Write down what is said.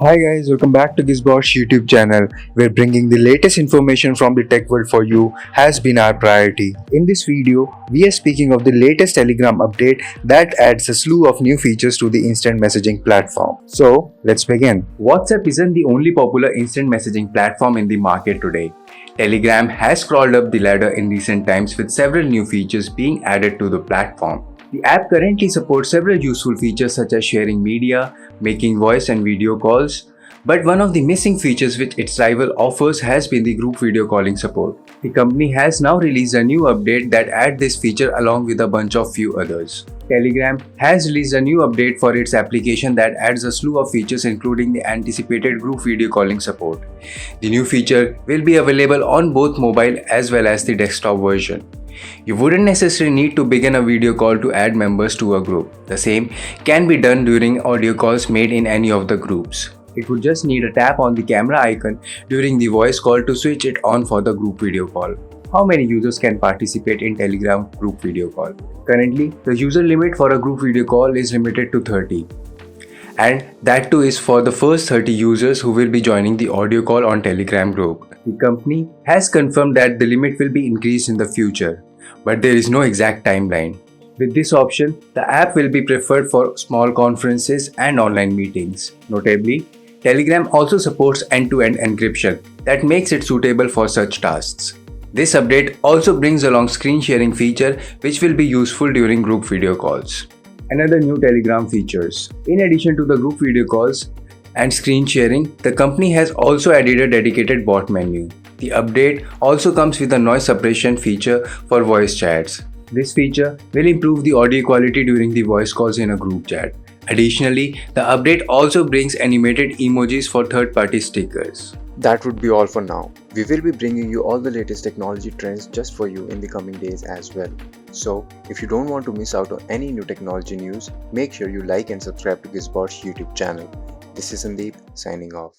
Hi guys, welcome back to Gizbosh YouTube channel, where bringing the latest information from the tech world for you has been our priority. In this video, we are speaking of the latest Telegram update that adds a slew of new features to the instant messaging platform. So, let's begin. WhatsApp isn't the only popular instant messaging platform in the market today. Telegram has crawled up the ladder in recent times with several new features being added to the platform. The app currently supports several useful features such as sharing media, making voice and video calls, but one of the missing features which its rival offers has been the group video calling support. The company has now released a new update that adds this feature along with a bunch of few others. Telegram has released a new update for its application that adds a slew of features including the anticipated group video calling support. The new feature will be available on both mobile as well as the desktop version. You wouldn't necessarily need to begin a video call to add members to a group. The same can be done during audio calls made in any of the groups. It would just need a tap on the camera icon during the voice call to switch it on for the group video call. How many users can participate in Telegram group video call? Currently, the user limit for a group video call is limited to 30. And that too is for the first 30 users who will be joining the audio call on Telegram group. The company has confirmed that the limit will be increased in the future, but there is no exact timeline. With this option, the app will be preferred for small conferences and online meetings. Notably, Telegram also supports end-to-end encryption that makes it suitable for such tasks. This update also brings along screen sharing feature which will be useful during group video calls. Another new Telegram features. In addition to the group video calls and screen sharing, the company has also added a dedicated bot menu. The update also comes with a noise suppression feature for voice chats. This feature will improve the audio quality during the voice calls in a group chat. Additionally, the update also brings animated emojis for third-party stickers. That would be all for now. We will be bringing you all the latest technology trends just for you in the coming days as well. So, if you don't want to miss out on any new technology news, make sure you like and subscribe to Gizbosh YouTube channel. This is Sandeep signing off.